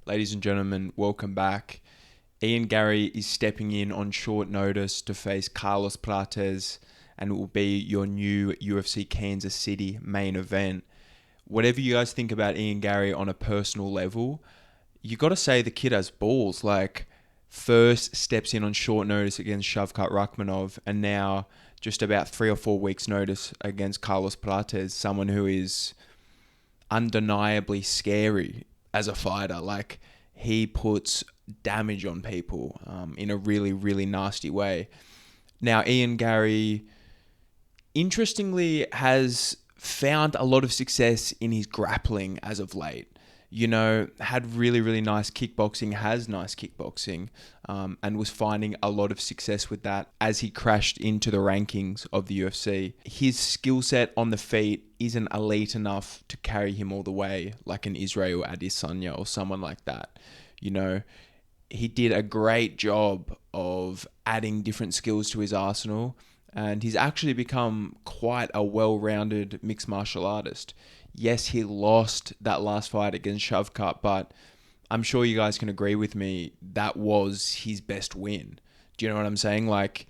Ladies and gentlemen, welcome back. Ian Garry is stepping in on short notice to face Carlos Prates, and it will be your new UFC Kansas City main event. Whatever you guys think about Ian Garry on a personal level, you got to say the kid has balls. Like, first steps in on short notice against Shavkat Rakhmonov, and now just about 3 or 4 weeks notice against Carlos Prates, someone who is undeniably scary as a fighter. Like, he puts damage on people in a really, really nasty way. Now, Ian Garry, interestingly, has found a lot of success in his grappling as of late. You know, had really, really nice kickboxing, has nice kickboxing, and was finding a lot of success with that as he crashed into the rankings of the UFC. His skill set on the feet isn't elite enough to carry him all the way like an Israel Adesanya or someone like that. You know, he did a great job of adding different skills to his arsenal, and he's actually become quite a well-rounded mixed martial artist. Yes, he lost that last fight against Shavkat, but I'm sure you guys can agree with me, that was his best win. Do you know what I'm saying? Like,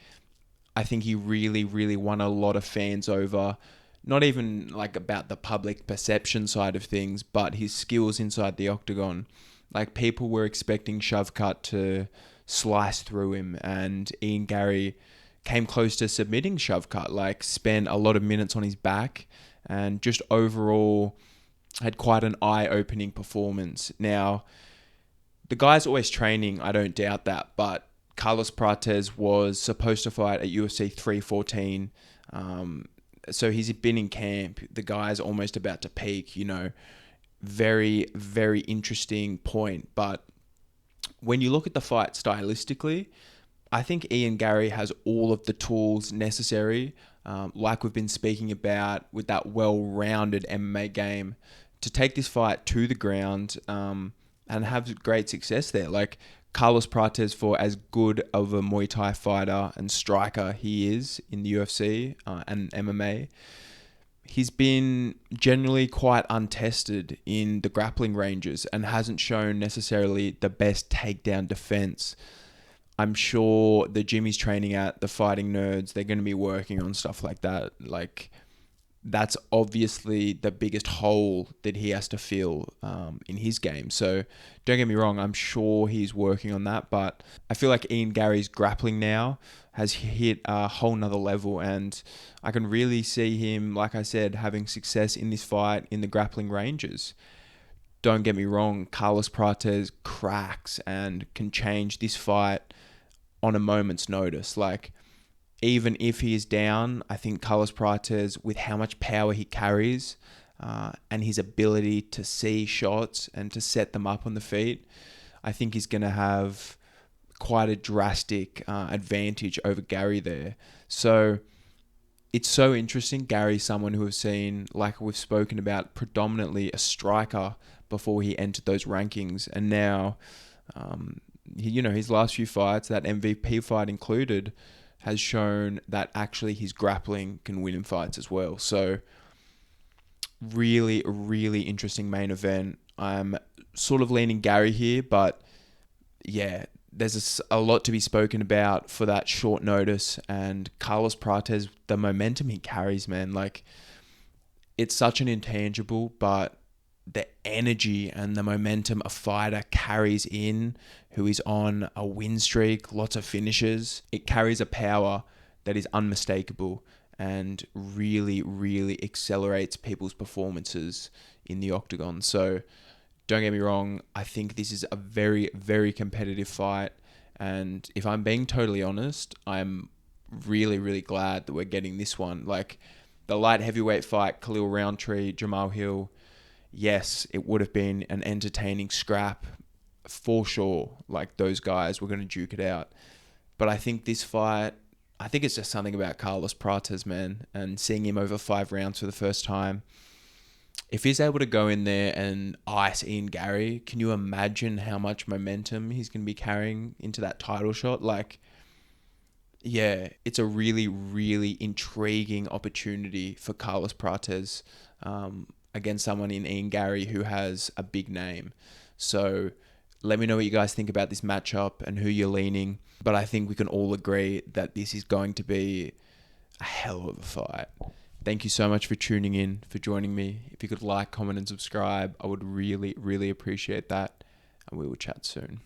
I think he really, really won a lot of fans over, not even like about the public perception side of things, but his skills inside the octagon. Like, people were expecting Shavkat to slice through him, and Ian Garry came close to submitting Shavkat, like spent a lot of minutes on his back, and just overall had quite an eye-opening performance. Now, the guy's always training, I don't doubt that, but Carlos Prates was supposed to fight at UFC 314, so he's been in camp. The guy's almost about to peak, you know. Very, very interesting point. But when you look at the fight stylistically, I think Ian Garry has all of the tools necessary, like we've been speaking about with that well-rounded MMA game, to take this fight to the ground and have great success there. Like, Carlos Prates, for as good of a Muay Thai fighter and striker he is in the UFC and MMA, he's been generally quite untested in the grappling ranges and hasn't shown necessarily the best takedown defense. I'm sure the gym he's training at, the Fighting Nerds, they're going to be working on stuff like that. Like, that's obviously the biggest hole that he has to fill in his game. So don't get me wrong, I'm sure he's working on that, but I feel like Ian Garry's grappling now has hit a whole nother level, and I can really see him, like I said, having success in this fight in the grappling ranges. Don't get me wrong, Carlos Prates cracks and can change this fight on a moment's notice. Like, even if he is down, I think Carlos Prates, with how much power he carries and his ability to see shots and to set them up on the feet, I think he's going to have quite a drastic advantage over Garry there. So it's so interesting. Garry's someone who has seen, like we've spoken about, predominantly a striker before he entered those rankings. And now, his last few fights, that MVP fight included, has shown that actually his grappling can win in fights as well. So really, really interesting main event. I'm sort of leaning Garry here, but yeah, there's a lot to be spoken about for that short notice. And Carlos Prates, the momentum he carries, man, like, it's such an intangible, but the energy and the momentum a fighter carries in, who is on a win streak, lots of finishes, it carries a power that is unmistakable and really, really accelerates people's performances in the octagon. So don't get me wrong, I think this is a very, very competitive fight. And if I'm being totally honest, I'm really, really glad that we're getting this one. Like, the light heavyweight fight, Khalil Roundtree, Jamal Hill, yes, it would have been an entertaining scrap for sure. Like, those guys were going to duke it out. But I think this fight, I think it's just something about Carlos Prates, man, and seeing him over 5 rounds for the first time. If he's able to go in there and ice Ian Garry, can you imagine how much momentum he's going to be carrying into that title shot? Like, yeah, it's a really, really intriguing opportunity for Carlos Prates against someone in Ian Garry who has a big name. So Let me know what you guys think about this matchup and who you're leaning. But I think we can all agree that this is going to be a hell of a fight. Thank you so much for tuning in, for joining me. If you could like, comment, and subscribe, I would really, really appreciate that. And we will chat soon.